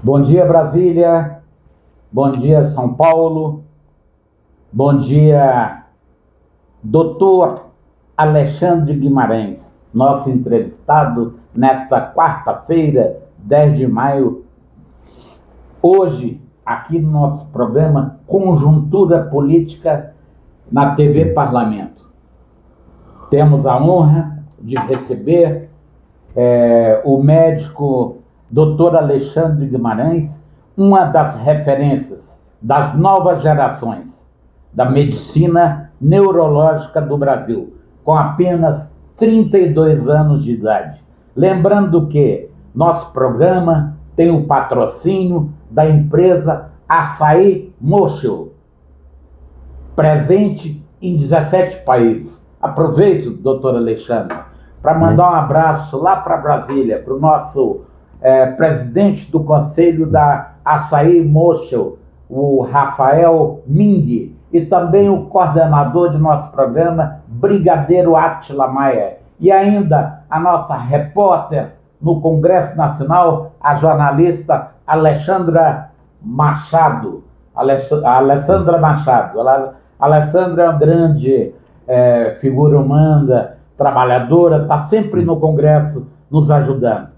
Bom dia, Brasília. Bom dia, São Paulo. Bom dia, doutor Alexandre Guimarães, nosso entrevistado nesta quarta-feira, 10 de maio. Hoje, aqui no nosso programa Conjuntura Política na TV Parlamento. Temos a honra de receber o médico Dr. Alexandre Guimarães, uma das referências das novas gerações da medicina neurológica do Brasil, com apenas 32 anos de idade. Lembrando que nosso programa tem o patrocínio da empresa Açaí Mocho, presente em 17 países. Aproveito, doutor Alexandre, para mandar um abraço lá para Brasília, para o nosso presidente do conselho da Açaí Mocho, o Rafael Ming, e também o coordenador de nosso programa, Brigadeiro Átila Maia. E ainda a nossa repórter no Congresso Nacional, a jornalista Alexandra Machado. Alessandra Machado. Alessandra é uma grande figura humana, trabalhadora, está sempre no Congresso nos ajudando.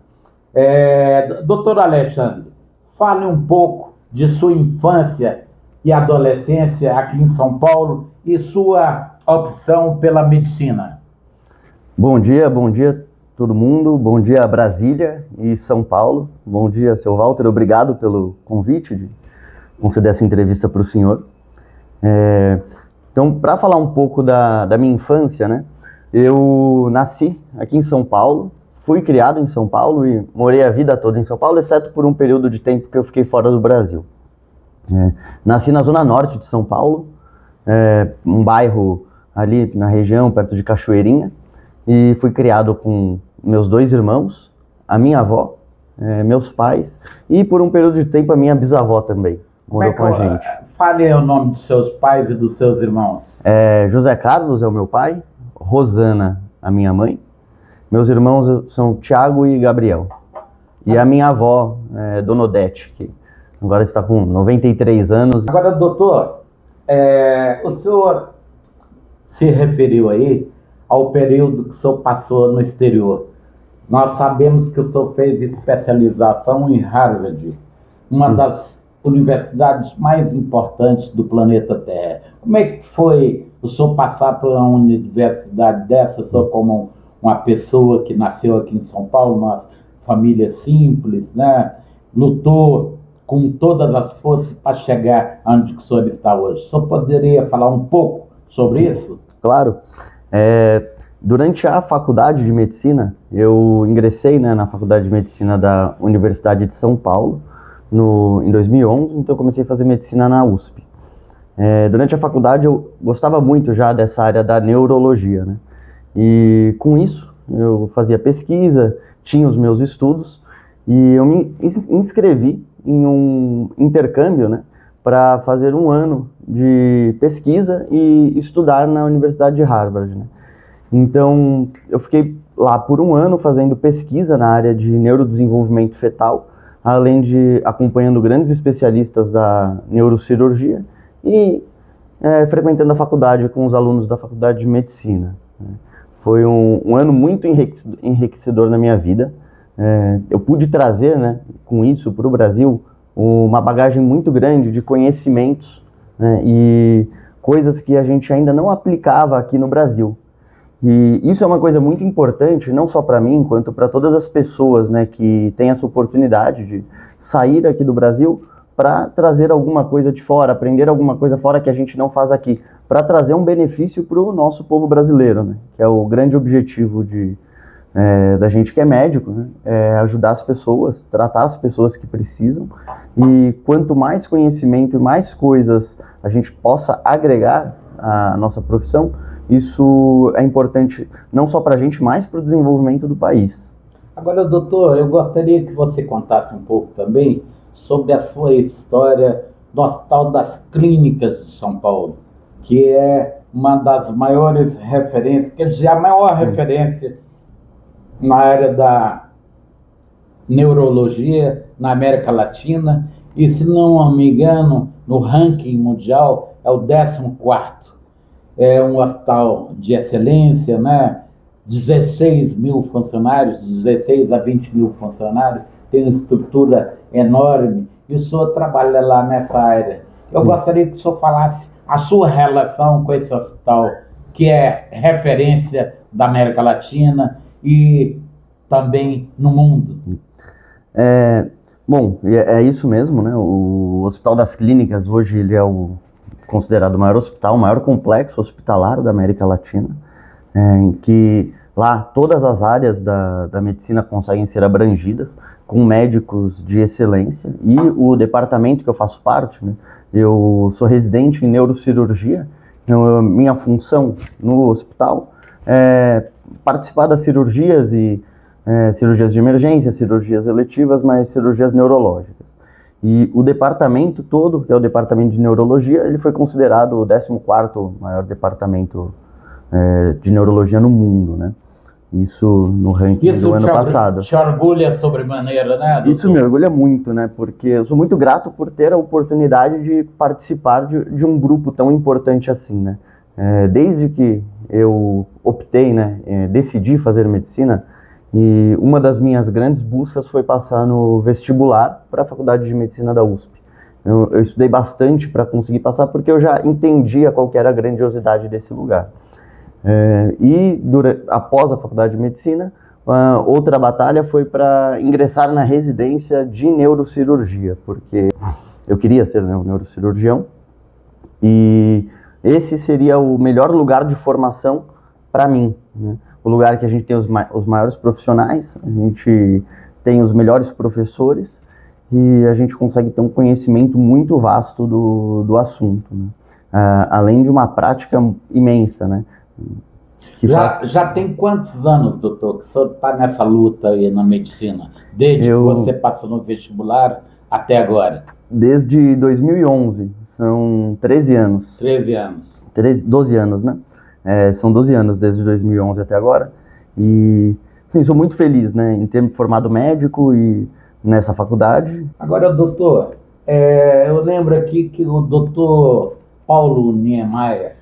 Doutor Alexandre, fale um pouco de sua infância e adolescência aqui em São Paulo e sua opção pela medicina. Bom dia todo mundo, bom dia Brasília e São Paulo, bom dia seu Walter, obrigado pelo convite de conceder essa entrevista para o senhor. Então, para falar um pouco da minha infância, né, eu nasci aqui em São Paulo, fui criado em São Paulo e morei a vida toda em São Paulo, exceto por um período de tempo que eu fiquei fora do Brasil. Nasci na zona norte de São Paulo, um bairro ali na região, perto de Cachoeirinha, e fui criado com meus 2 irmãos, a minha avó, meus pais, e por um período de tempo a minha bisavó também morou com a gente. Fale o nome dos seus pais e dos seus irmãos. José Carlos é o meu pai, Rosana a minha mãe, meus irmãos são Tiago e Gabriel. E a minha avó, Dona Odete, que agora está com 93 anos. Agora, doutor, o senhor se referiu aí ao período que o senhor passou no exterior. Nós sabemos que o senhor fez especialização em Harvard, uma das universidades mais importantes do planeta Terra. Como é que foi o senhor passar por uma universidade dessa, o senhor como uma pessoa que nasceu aqui em São Paulo, uma família simples, né? Lutou com todas as forças para chegar onde o senhor está hoje. O senhor poderia falar um pouco sobre isso? Claro. Durante a faculdade de medicina, eu ingressei, né, na faculdade de medicina da Universidade de São Paulo em 2011, então eu comecei a fazer medicina na USP. Durante a faculdade eu gostava muito já dessa área da neurologia, né? E com isso eu fazia pesquisa, tinha os meus estudos e eu me inscrevi em um intercâmbio, né, para fazer um ano de pesquisa e estudar na Universidade de Harvard, né? Então eu fiquei lá por um ano fazendo pesquisa na área de neurodesenvolvimento fetal, além de acompanhando grandes especialistas da neurocirurgia e frequentando a faculdade com os alunos da faculdade de medicina. Foi um ano muito enriquecedor na minha vida. Eu pude trazer, né, com isso para o Brasil uma bagagem muito grande de conhecimentos, né, e coisas que a gente ainda não aplicava aqui no Brasil. E isso é uma coisa muito importante, não só para mim, quanto para todas as pessoas, né, que têm essa oportunidade de sair aqui do Brasil para trazer alguma coisa de fora, aprender alguma coisa fora que a gente não faz aqui, para trazer um benefício para o nosso povo brasileiro, né, que é o grande objetivo da gente que é médico, né, ajudar as pessoas, tratar as pessoas que precisam, e quanto mais conhecimento e mais coisas a gente possa agregar à nossa profissão, isso é importante não só para a gente, mas para o desenvolvimento do país. Agora, doutor, eu gostaria que você contasse um pouco também sobre a sua história do Hospital das Clínicas de São Paulo, que é uma das maiores referências, quer dizer, a maior referência na área da neurologia na América Latina e, se não me engano, no ranking mundial é o 14º. É um hospital de excelência, né? 16 mil funcionários, 16 a 20 mil funcionários, tem uma estrutura enorme e o senhor trabalha lá nessa área. Eu gostaria que o senhor falasse a sua relação com esse hospital, que é referência da América Latina e também no mundo. Bom, é isso mesmo, né? O Hospital das Clínicas hoje ele é considerado o maior hospital, o maior complexo hospitalar da América Latina, em que lá todas as áreas da medicina conseguem ser abrangidas com médicos de excelência, e o departamento que eu faço parte, né, eu sou residente em neurocirurgia. Então, minha função no hospital é participar das cirurgias cirurgias de emergência, cirurgias eletivas, mas cirurgias neurológicas. E o departamento todo, que é o departamento de neurologia, ele foi considerado o 14º maior departamento de neurologia no mundo, né? Isso no ranking do ano passado. Isso te orgulha sobremaneira, né, doutor? Isso me orgulha muito, né? Porque eu sou muito grato por ter a oportunidade de participar de um grupo tão importante assim, né? Desde que eu optei, né, decidi fazer medicina, e uma das minhas grandes buscas foi passar no vestibular para a Faculdade de Medicina da USP. Eu estudei bastante para conseguir passar, porque eu já entendia qual que era a grandiosidade desse lugar. Após a Faculdade de Medicina, outra batalha foi para ingressar na residência de neurocirurgia, porque eu queria ser, né, um neurocirurgião, e esse seria o melhor lugar de formação para mim, né? O lugar que a gente tem os maiores profissionais, a gente tem os melhores professores e a gente consegue ter um conhecimento muito vasto do assunto, né? Além de uma prática imensa, né? Já tem quantos anos, doutor, que o senhor está nessa luta aí na medicina? Desde que você passou no vestibular até agora? Desde 2011, são 13 anos. 13 anos. 12 anos, né? São 12 anos desde 2011 até agora. E, sim, sou muito feliz, né, em ter me formado médico e nessa faculdade. Agora, doutor, eu lembro aqui que o doutor Paulo Niemeyer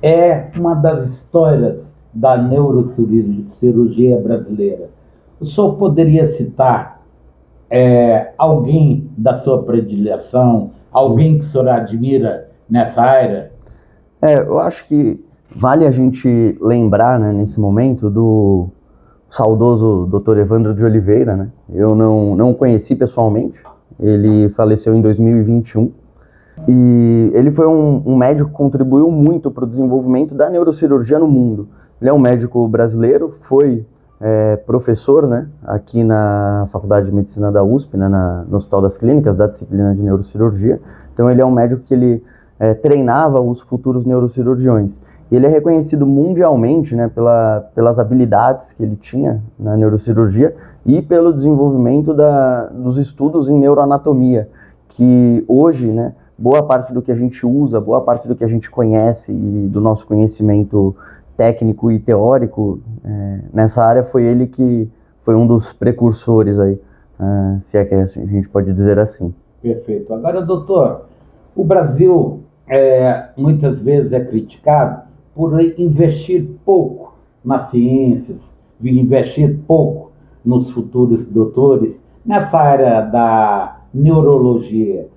é uma das histórias da neurocirurgia brasileira. O senhor poderia citar alguém da sua predileção, alguém que o senhor admira nessa área? Eu acho que vale a gente lembrar, né, nesse momento, do saudoso Dr. Evandro de Oliveira, né? Eu não o conheci pessoalmente, ele faleceu em 2021, e ele foi um médico que contribuiu muito para o desenvolvimento da neurocirurgia no mundo. Ele é um médico brasileiro, foi professor, né, aqui na Faculdade de Medicina da USP, né, no Hospital das Clínicas, da disciplina de neurocirurgia. Então ele é um médico que ele treinava os futuros neurocirurgiões. E ele é reconhecido mundialmente, né, pelas habilidades que ele tinha na neurocirurgia e pelo desenvolvimento dos estudos em neuroanatomia, que hoje, né, boa parte do que a gente usa, boa parte do que a gente conhece e do nosso conhecimento técnico e teórico, nessa área foi ele que foi um dos precursores aí, se é que a gente pode dizer assim. Perfeito. Agora, doutor, o Brasil muitas vezes é criticado por investir pouco nas ciências, investir pouco nos futuros doutores. Nessa área da neurologia,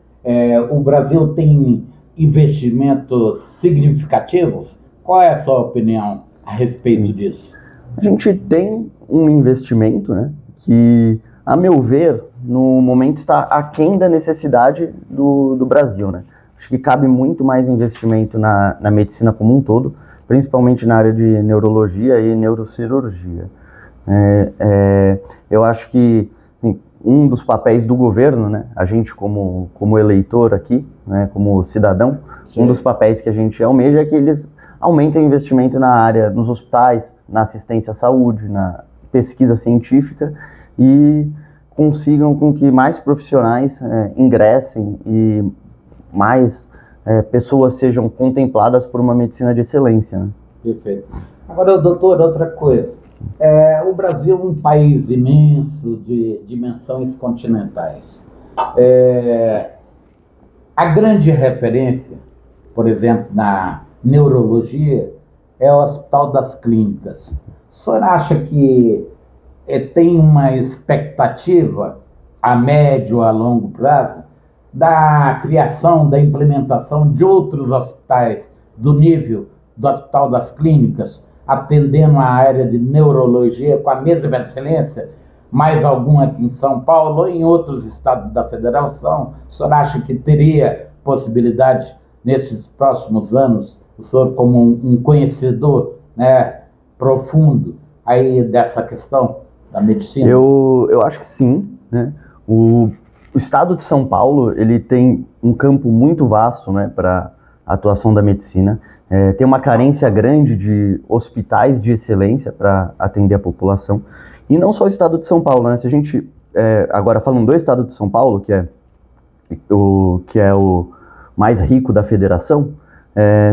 o Brasil tem investimentos significativos? Qual é a sua opinião a respeito disso? A gente tem um investimento, né, que, a meu ver, no momento está aquém da necessidade do Brasil, né? Acho que cabe muito mais investimento na medicina como um todo, principalmente na área de neurologia e neurocirurgia. Eu acho que um dos papéis do governo, né, a gente como eleitor aqui, né, como cidadão, sim, um dos papéis que a gente almeja é que eles aumentem o investimento na área, nos hospitais, na assistência à saúde, na pesquisa científica, e consigam com que mais profissionais ingressem e mais pessoas sejam contempladas por uma medicina de excelência, né? Perfeito. Agora, doutor, outra coisa. O Brasil é um país imenso de dimensões continentais. É, a grande referência, por exemplo, na neurologia, é o Hospital das Clínicas. O senhor acha que tem uma expectativa a médio, a longo prazo, da criação, da implementação de outros hospitais do nível do Hospital das Clínicas, atendendo a área de neurologia com a mesma excelência, mais algum aqui em São Paulo ou em outros estados da federação? O senhor acha que teria possibilidade nesses próximos anos, o senhor como um conhecedor, né, profundo aí dessa questão da medicina? Eu acho que sim, né? O estado de São Paulo, ele tem um campo muito vasto, né, para a atuação da medicina. Tem uma carência grande de hospitais de excelência para atender a população. E não só o estado de São Paulo, né? Se a gente, agora falando do estado de São Paulo, que é o mais rico da federação,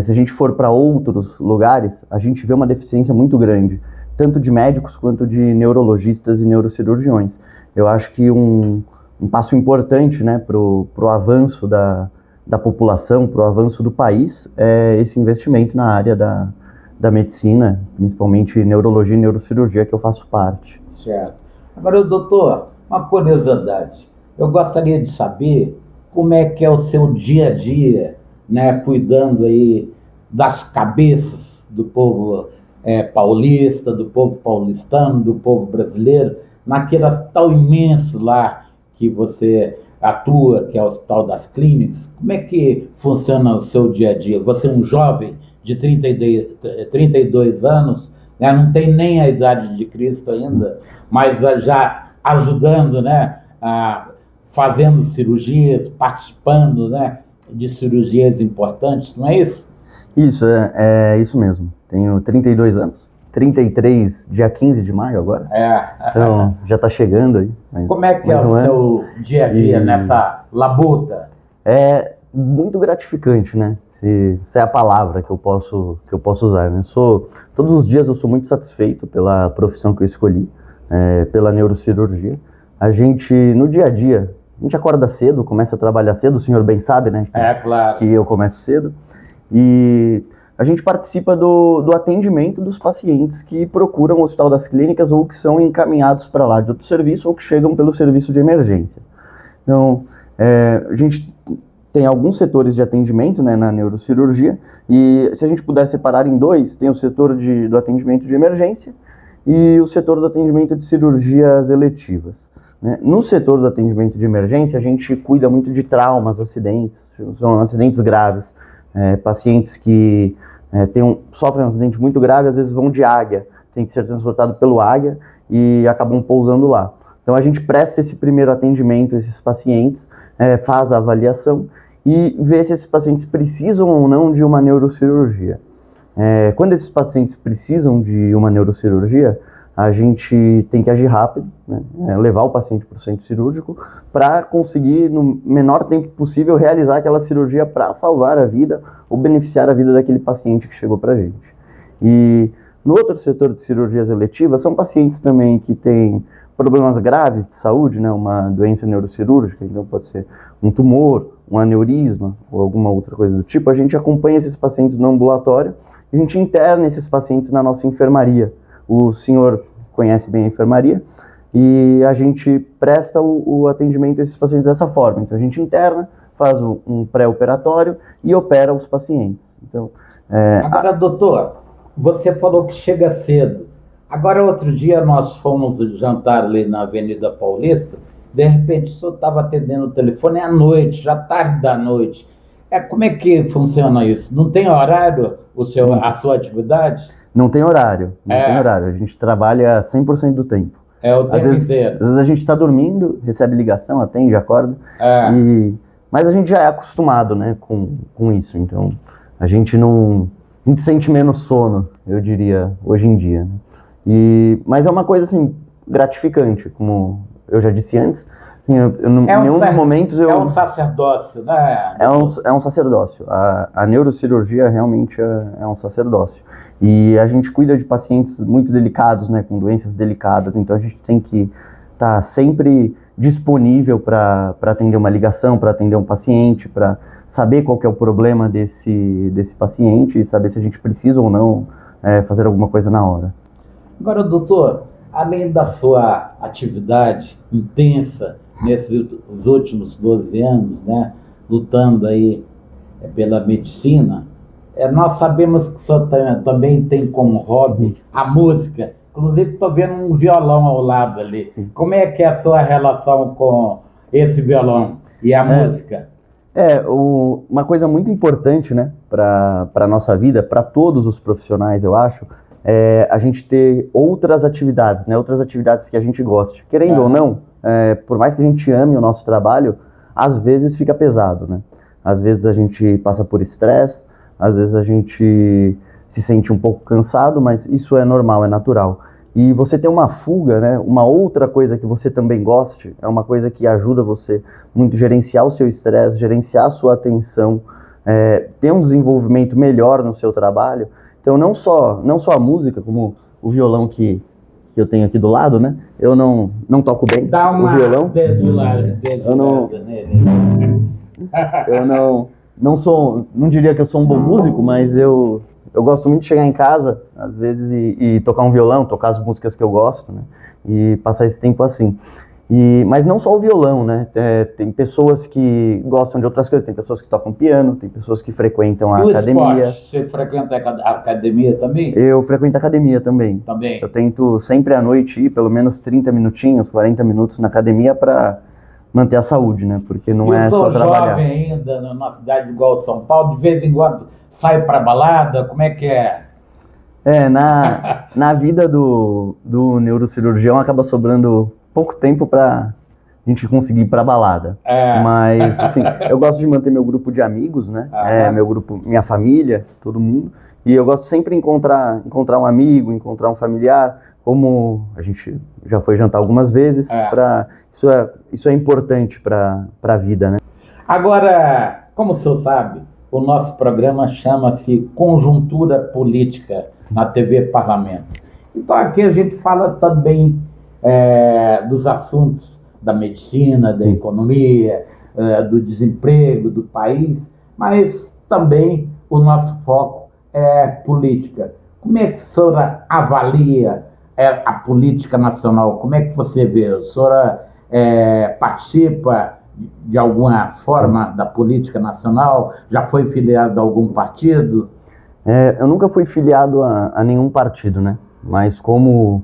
se a gente for para outros lugares, a gente vê uma deficiência muito grande, tanto de médicos quanto de neurologistas e neurocirurgiões. Eu acho que um passo importante, né, para o avanço da população, para o avanço do país, é esse investimento na área da medicina, principalmente neurologia e neurocirurgia, que eu faço parte. Certo. Agora, doutor, uma curiosidade. Eu gostaria de saber como é que é o seu dia a dia, né, cuidando aí das cabeças do povo paulista, do povo paulistano, do povo brasileiro, naquele hospital imenso lá que você atua, que é o Hospital das Clínicas. Como é que funciona o seu dia a dia? Você é um jovem de 32 anos, né, não tem nem a idade de Cristo ainda, mas já ajudando, né, fazendo cirurgias, participando, né, de cirurgias importantes, não é isso? Isso, é isso mesmo. Tenho 32 anos. 33, dia 15 de maio agora. Então, já está chegando aí. Como é que é o seu dia a dia nessa labuta? É muito gratificante, né? Se é a palavra que eu posso usar, né? Todos os dias eu sou muito satisfeito pela profissão que eu escolhi, pela neurocirurgia. No dia a dia, a gente acorda cedo, começa a trabalhar cedo, o senhor bem sabe, né? Claro. Que eu começo cedo. E a gente participa do atendimento dos pacientes que procuram o Hospital das Clínicas ou que são encaminhados para lá de outro serviço ou que chegam pelo serviço de emergência. Então, a gente tem alguns setores de atendimento, né, na neurocirurgia, e se a gente puder separar em dois, tem o setor do atendimento de emergência e o setor do atendimento de cirurgias eletivas, né? No setor do atendimento de emergência, a gente cuida muito de traumas, acidentes, são acidentes graves, pacientes que sofrem um acidente muito grave, às vezes vão de águia, tem que ser transportado pelo águia e acabam pousando lá. Então a gente presta esse primeiro atendimento a esses pacientes, faz a avaliação e vê se esses pacientes precisam ou não de uma neurocirurgia. Quando esses pacientes precisam de uma neurocirurgia, a gente tem que agir rápido, né? Levar o paciente para o centro cirúrgico para conseguir, no menor tempo possível, realizar aquela cirurgia para salvar a vida ou beneficiar a vida daquele paciente que chegou para a gente. E no outro setor de cirurgias eletivas, são pacientes também que têm problemas graves de saúde, né? Uma doença neurocirúrgica, então pode ser um tumor, um aneurisma ou alguma outra coisa do tipo. A gente acompanha esses pacientes no ambulatório e a gente interna esses pacientes na nossa enfermaria. O senhor conhece bem a enfermaria e a gente presta o atendimento a esses pacientes dessa forma. Então a gente interna, faz um pré-operatório e opera os pacientes. Então, Agora, doutor, você falou que chega cedo. Agora, outro dia nós fomos jantar ali na Avenida Paulista, de repente o senhor estava atendendo o telefone à noite, já tarde da noite. Como é que funciona isso? Não tem horário a sua atividade? Não tem horário, tem horário. A gente trabalha 100% do tempo. O tempo inteiro. Às vezes a gente está dormindo, recebe ligação, atende, acorda. Mas a gente já é acostumado, né, com isso. Então, a gente sente menos sono, eu diria, hoje em dia, né? Mas é uma coisa, assim, gratificante, como eu já disse antes. Assim, em nenhum dos momentos eu... É um sacerdócio, né? É um sacerdócio. A neurocirurgia realmente é um sacerdócio. E a gente cuida de pacientes muito delicados, né, com doenças delicadas, então a gente tem que estar sempre disponível para atender uma ligação, para atender um paciente, para saber qual que é o problema desse paciente e saber se a gente precisa ou não fazer alguma coisa na hora. Agora, doutor, além da sua atividade intensa nesses últimos 12 anos, né, lutando aí pela medicina, nós sabemos que o senhor também tem como hobby a música. Inclusive, estou vendo um violão ao lado ali. Sim. Como é que é a sua relação com esse violão e a música? Uma coisa muito importante, né, para a nossa vida, para todos os profissionais, eu acho, é a gente ter outras atividades, né, outras atividades que a gente goste. Querendo ou não, por mais que a gente ame o nosso trabalho, às vezes fica pesado, né? Às vezes a gente passa por estresse, às vezes a gente se sente um pouco cansado, mas isso é normal, é natural. E você ter uma fuga, né, uma outra coisa que você também goste, é uma coisa que ajuda você muito a gerenciar o seu estresse, gerenciar a sua atenção, ter um desenvolvimento melhor no seu trabalho. Então não só a música, como o violão que eu tenho aqui do lado, né, eu não toco bem o violão. Não diria que eu sou um bom músico, mas eu gosto muito de chegar em casa, às vezes, e tocar um violão, tocar as músicas que eu gosto, né? E passar esse tempo assim. Mas não só o violão, né? Tem pessoas que gostam de outras coisas, tem pessoas que tocam piano, tem pessoas que frequentam a academia. Esporte? Você frequenta a academia também? Eu frequento a academia também. Também. Eu tento sempre à noite ir pelo menos 30 minutinhos, 40 minutos na academia para manter a saúde, né? Porque não é só trabalhar. Eu sou jovem ainda, numa cidade igual São Paulo, de vez em quando saio para balada, como é que é? Na vida do neurocirurgião acaba sobrando pouco tempo para a gente conseguir ir para balada. Mas, assim, eu gosto de manter meu grupo de amigos, né? Meu grupo, minha família, todo mundo. E eu gosto sempre de encontrar um amigo, encontrar um familiar, como a gente já foi jantar algumas vezes, isso é importante para a vida, né? Agora, como o senhor sabe, o nosso programa chama-se Conjuntura Política na TV Parlamento. Então aqui a gente fala também dos assuntos da medicina, da economia, do desemprego do país, mas também o nosso foco é política. Como é que a senhora avalia a política nacional? Como é que você vê? A senhora participa de alguma forma da política nacional? Já foi filiado a algum partido? Eu nunca fui filiado a nenhum partido, né? Mas como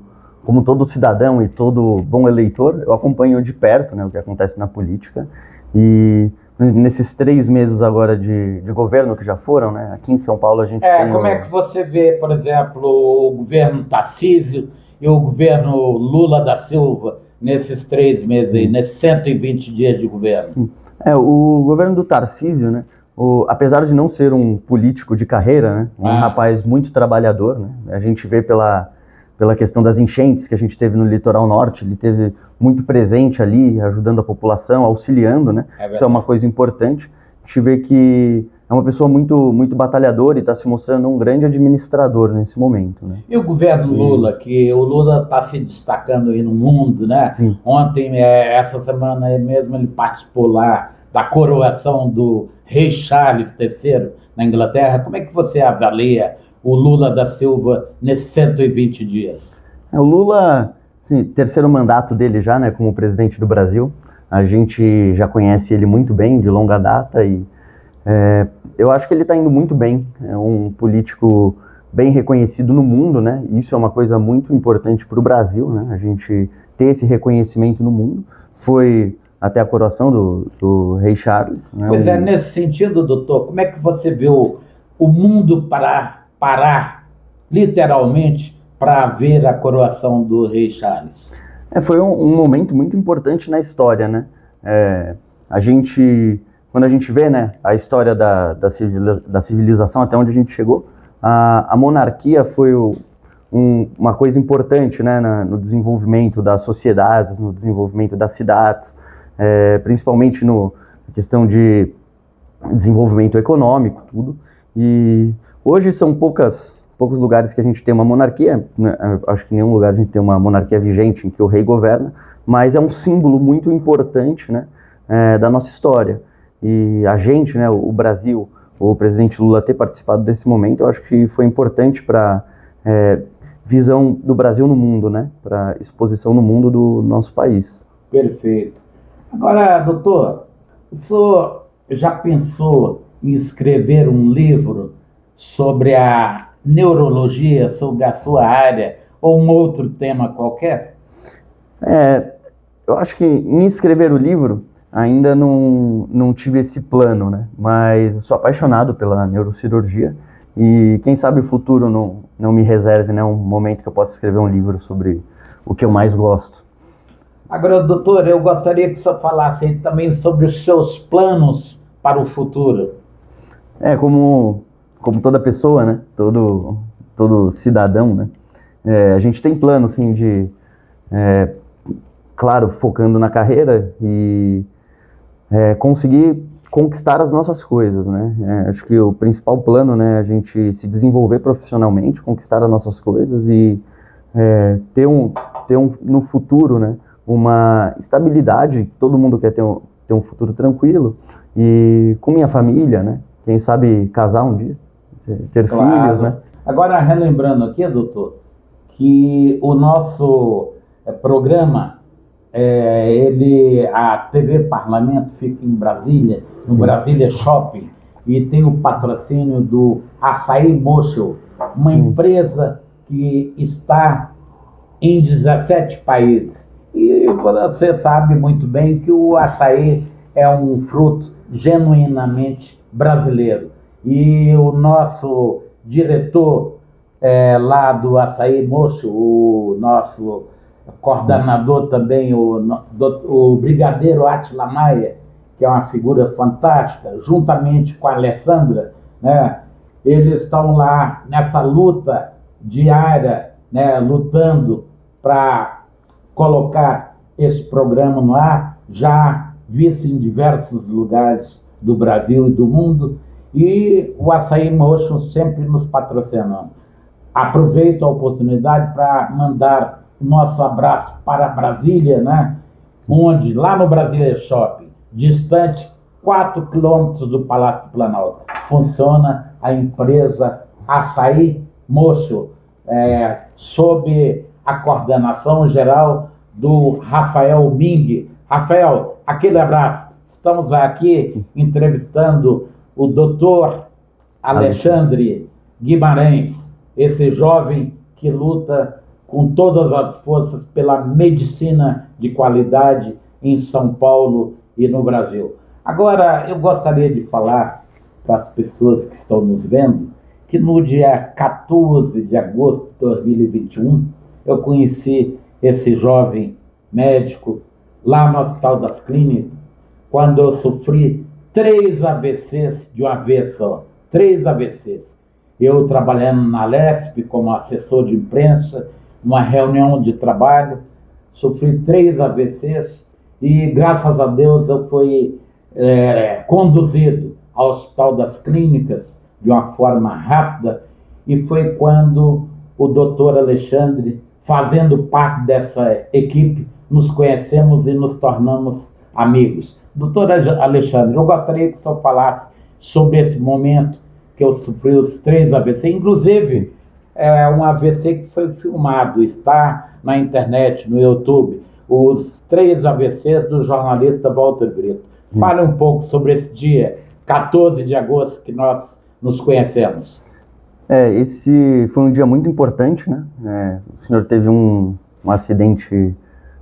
todo cidadão e todo bom eleitor, eu acompanho de perto, né, o que acontece na política. E nesses 3 meses agora de governo que já foram, né? Aqui em São Paulo a gente tem... Como é que você vê, por exemplo, o governo Tarcísio e o governo Lula da Silva nesses 3 meses aí, nesses 120 dias de governo? O governo do Tarcísio, né? Apesar de não ser um político de carreira, né? Um rapaz muito trabalhador, né? A gente vê pela questão das enchentes que a gente teve no litoral norte, ele teve muito presente ali, ajudando a população, auxiliando, né? Isso é uma coisa importante. A gente vê que é uma pessoa muito, muito batalhadora e está se mostrando um grande administrador nesse momento, né? E o governo Lula, que o Lula está se destacando aí no mundo, né? Sim. Ontem, essa semana aí mesmo, ele participou lá da coroação do rei Charles III na Inglaterra. Como é que você avalia o Lula da Silva nesses 120 dias? O Lula, assim, 3º mandato dele já, né, como presidente do Brasil. A gente já conhece ele muito bem, de longa data, e eu acho que ele está indo muito bem. É um político bem reconhecido no mundo, né? Isso é uma coisa muito importante para o Brasil, né? A gente ter esse reconhecimento no mundo. Foi até a coroação do rei Charles, né? Pois nesse sentido, doutor, como é que você vê o mundo parar literalmente para ver a coroação do rei Charles? Foi um momento muito importante na história, né? Quando a gente vê, né, a história da civilização até onde a gente chegou, a monarquia foi uma coisa importante, né, no desenvolvimento das sociedades, no desenvolvimento das cidades, principalmente na questão de desenvolvimento econômico, tudo. E hoje são poucas poucos lugares que a gente tem uma monarquia, né? Acho que em nenhum lugar a gente tem uma monarquia vigente em que o rei governa, mas é um símbolo muito importante, né, da nossa história. E a gente, né, o Brasil, o presidente Lula ter participado desse momento, eu acho que foi importante para visão do Brasil no mundo, né, para exposição no mundo do nosso país. Perfeito. Agora, doutor, o senhor já pensou em escrever um livro sobre a neurologia, sobre a sua área, ou um outro tema qualquer? Eu acho que em escrever o livro ainda não tive esse plano, né? Mas sou apaixonado pela neurocirurgia e quem sabe o futuro não me reserve, né, um momento que eu possa escrever um livro sobre o que eu mais gosto. Agora, doutor, eu gostaria que o senhor falasse aí também sobre os seus planos para o futuro. Como toda pessoa, né? Todo cidadão, né? A gente tem plano, assim, claro, focando na carreira e conseguir conquistar as nossas coisas, né? Acho que o principal plano, né, é a gente se desenvolver profissionalmente, conquistar as nossas coisas e ter no futuro, né, uma estabilidade. Todo mundo quer ter um futuro tranquilo e com minha família, né? Quem sabe casar um dia, ter Claro. filhos, né? Agora, relembrando aqui, doutor, que o nosso programa, a TV Parlamento fica em Brasília, no Brasília Shopping, e tem o patrocínio do Açaí Mocho, uma empresa que está em 17 países. E você sabe muito bem que o açaí é um fruto genuinamente brasileiro. E o nosso diretor lá do Açaí Mocho, o nosso coordenador também, o brigadeiro Átila Maia, que é uma figura fantástica, juntamente com a Alessandra, né, eles estão lá nessa luta diária, né, lutando para colocar esse programa no ar, já visto em diversos lugares do Brasil e do mundo, e o Açaí Motion sempre nos patrocinando. Aproveito a oportunidade para mandar o nosso abraço para Brasília, né? Onde, lá no Brasília Shopping, distante 4 quilômetros do Palácio do Planalto, funciona a empresa Açaí Mocho, sob a coordenação geral do Rafael Ming. Rafael, aquele abraço. Estamos aqui entrevistando o doutor Alexandre Guimarães, esse jovem que luta com todas as forças pela medicina de qualidade em São Paulo e no Brasil. Agora, eu gostaria de falar para as pessoas que estão nos vendo que no dia 14 de agosto de 2021, eu conheci esse jovem médico lá no Hospital das Clínicas, quando eu sofri 3 AVCs de uma vez só. 3 AVCs. Eu trabalhando na Lesp como assessor de imprensa, numa reunião de trabalho, sofri 3 AVCs e, graças a Deus, eu fui conduzido ao Hospital das Clínicas de uma forma rápida, e foi quando o doutor Alexandre, fazendo parte dessa equipe, nos conhecemos e nos tornamos amigos. Doutor Alexandre, eu gostaria que o senhor falasse sobre esse momento que eu sofri os 3 AVC, inclusive um AVC que foi filmado, está na internet, no YouTube, os 3 AVCs do jornalista Walter Brito. Fale um pouco sobre esse dia, 14 de agosto, que nós nos conhecemos. Esse foi um dia muito importante, né? O senhor teve um acidente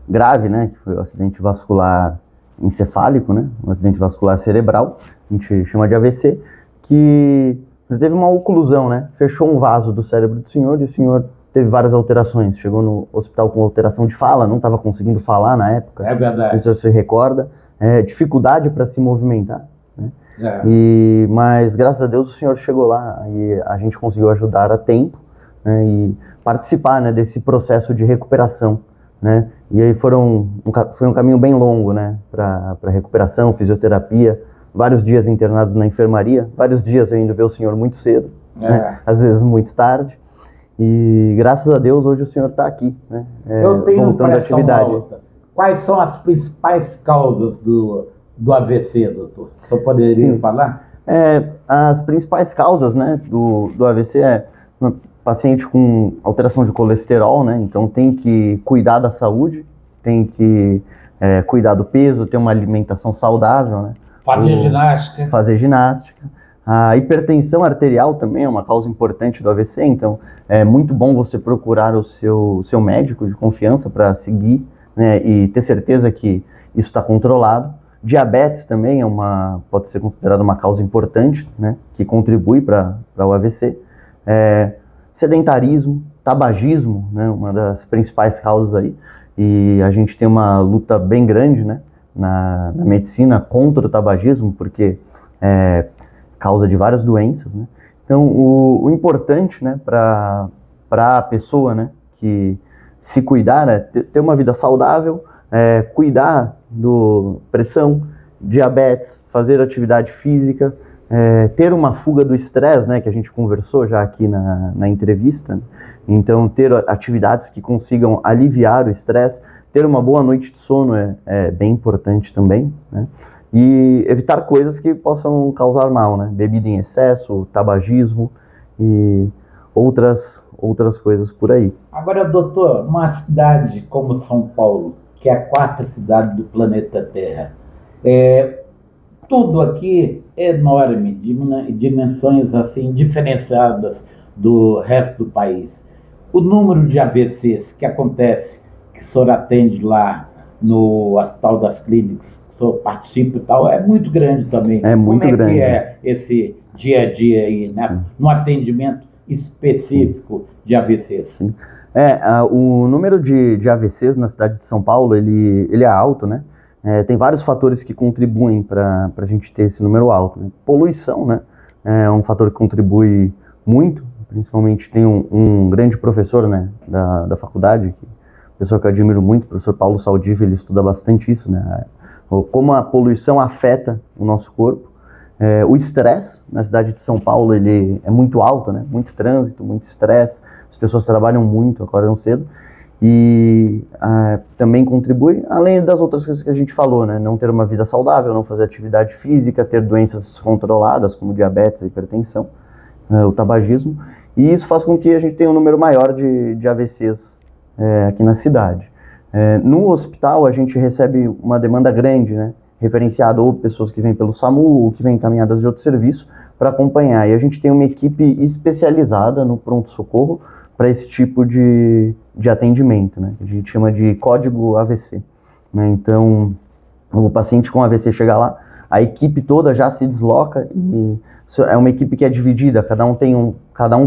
grave, né? Que foi o acidente vascular encefálico, né? Um acidente vascular cerebral, a gente chama de AVC, que teve uma oclusão, né? Fechou um vaso do cérebro do senhor e o senhor teve várias alterações. Chegou no hospital com alteração de fala, não estava conseguindo falar na época. É verdade. O senhor se recorda. Dificuldade para se movimentar, né? Mas graças a Deus o senhor chegou lá e a gente conseguiu ajudar a tempo, né? E participar, né, desse processo de recuperação, né? E aí foi um caminho bem longo, né, para recuperação, fisioterapia, vários dias internados na enfermaria, vários dias eu indo ver o senhor muito cedo, né? Às vezes muito tarde, E graças a Deus hoje o senhor está aqui, né? Eu tenho Voltando à pressão atividade. alta. Quais são as principais causas do AVC, doutor? O senhor poderia Sim. falar? As principais causas, né, do AVC é um paciente com alteração de colesterol, né? Então tem que cuidar da saúde, tem que cuidar do peso, ter uma alimentação saudável, né? Fazer ginástica. A hipertensão arterial também é uma causa importante do AVC, então é muito bom você procurar o seu médico de confiança para seguir, né, e ter certeza que isso está controlado. Diabetes também pode ser considerada uma causa importante, né, que contribui para o AVC. Sedentarismo, tabagismo, né, uma das principais causas aí, e a gente tem uma luta bem grande, né, na medicina contra o tabagismo, porque causa de várias doenças, né? Então, o importante, né, para a pessoa, né, que se cuidar, é ter uma vida saudável, cuidar do pressão, diabetes, fazer atividade física, ter uma fuga do estresse, né, que a gente conversou já aqui na entrevista, né? Então, ter atividades que consigam aliviar o estresse, ter uma boa noite de sono é bem importante também, né? E evitar coisas que possam causar mal, né? Bebida em excesso, tabagismo e outras coisas por aí. Agora, doutor, uma cidade como São Paulo, que é a quarta cidade do planeta Terra, tudo aqui é enorme, de dimensões assim diferenciadas do resto do país. O número de AVCs que acontece, que o senhor atende lá no Hospital das Clínicas, que o senhor participa e tal, é muito grande também. É muito grande. Como é que é esse dia a dia aí, no atendimento específico de AVCs? Sim. O número de AVCs na cidade de São Paulo, ele é alto, né? Tem vários fatores que contribuem para a gente ter esse número alto, né? Poluição, né? É um fator que contribui muito, principalmente tem um grande professor, né, da faculdade, pessoa que eu admiro muito, o professor Paulo Saldiva, ele estuda bastante isso, né? Como a poluição afeta o nosso corpo. O estresse na cidade de São Paulo, ele é muito alto, né? Muito trânsito, muito estresse, as pessoas trabalham muito, acordam cedo, e também contribui, além das outras coisas que a gente falou, né? Não ter uma vida saudável, não fazer atividade física, ter doenças descontroladas, como diabetes, hipertensão, o tabagismo, e isso faz com que a gente tenha um número maior de AVCs aqui na cidade. No hospital, a gente recebe uma demanda grande, né? Referenciado ou pessoas que vêm pelo SAMU ou que vêm encaminhadas de outro serviço para acompanhar. E a gente tem uma equipe especializada no pronto-socorro para esse tipo de atendimento, né? A gente chama de código AVC, né? Então, o paciente com AVC chega lá, a equipe toda já se desloca e é uma equipe que é dividida, cada um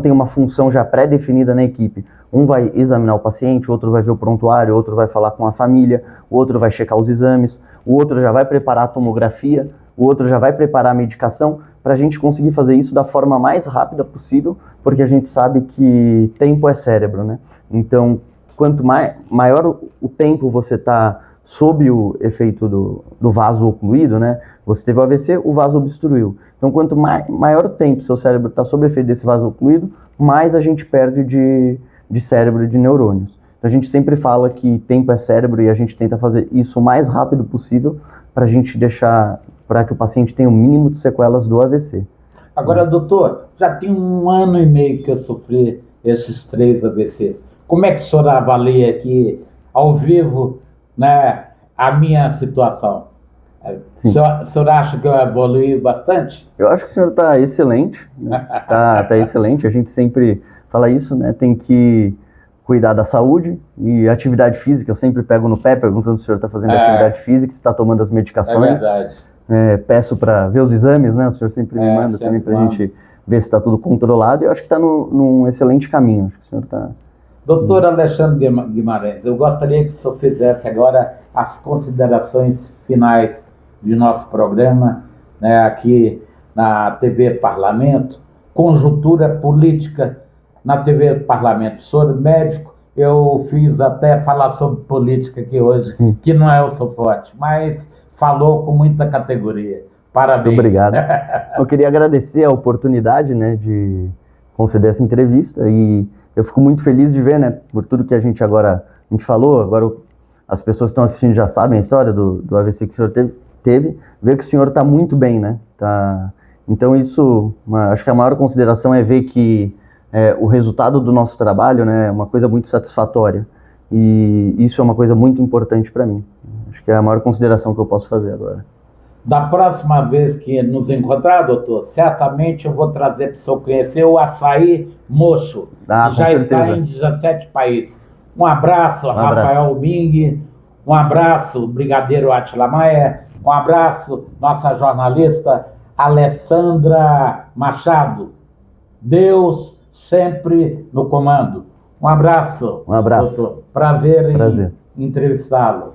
tem uma função já pré-definida na equipe. Um vai examinar o paciente, o outro vai ver o prontuário, o outro vai falar com a família, o outro vai checar os exames, o outro já vai preparar a tomografia, o outro já vai preparar a medicação, para a gente conseguir fazer isso da forma mais rápida possível, porque a gente sabe que tempo é cérebro, né? Então, quanto maior o tempo você está sob o efeito do vaso ocluído, né? Você teve o AVC, o vaso obstruiu. Então, quanto maior o tempo seu cérebro está sob o efeito desse vaso ocluído, mais a gente perde de cérebro e de neurônios. Então, a gente sempre fala que tempo é cérebro e a gente tenta fazer isso o mais rápido possível para a gente para que o paciente tenha o mínimo de sequelas do AVC. Agora, doutor, já tem 1 ano e meio que eu sofri esses 3 AVCs. Como é que o senhor avalia aqui, ao vivo, né, a minha situação? O senhor acha que eu evoluí bastante? Eu acho que o senhor está excelente, né? tá excelente, a gente sempre fala isso, né? Tem que cuidar da saúde e atividade física, eu sempre pego no pé perguntando se o senhor está fazendo atividade física, se está tomando as medicações. É verdade. Peço para ver os exames, né? O senhor sempre me manda também para a gente ver se está tudo controlado, e eu acho que está num excelente caminho. Acho que o senhor está... Doutor Alexandre Guimarães, eu gostaria que o senhor fizesse agora as considerações finais de nosso programa, né, aqui na TV Parlamento, conjuntura política na TV Parlamento. O senhor médico, eu fiz até falar sobre política aqui hoje, que não é o seu forte, mas falou com muita categoria. Parabéns. Muito obrigado. Eu queria agradecer a oportunidade, né, de conceder essa entrevista e eu fico muito feliz de ver, né, por tudo que a gente falou, agora as pessoas que estão assistindo já sabem a história do AVC que o senhor teve, ver que o senhor está muito bem, né? Então isso, acho que a maior consideração é ver que o resultado do nosso trabalho, né, é uma coisa muito satisfatória. E isso é uma coisa muito importante para mim. Acho que é a maior consideração que eu posso fazer agora. Da próxima vez que nos encontrar, doutor, certamente eu vou trazer para o senhor conhecer o açaí mocho, que já está em 17 países. Um abraço, Rafael Ming, um abraço, Brigadeiro Átila Maia, um abraço, nossa jornalista Alessandra Machado. Deus sempre no comando. Um abraço, doutor. Prazer em entrevistá-lo.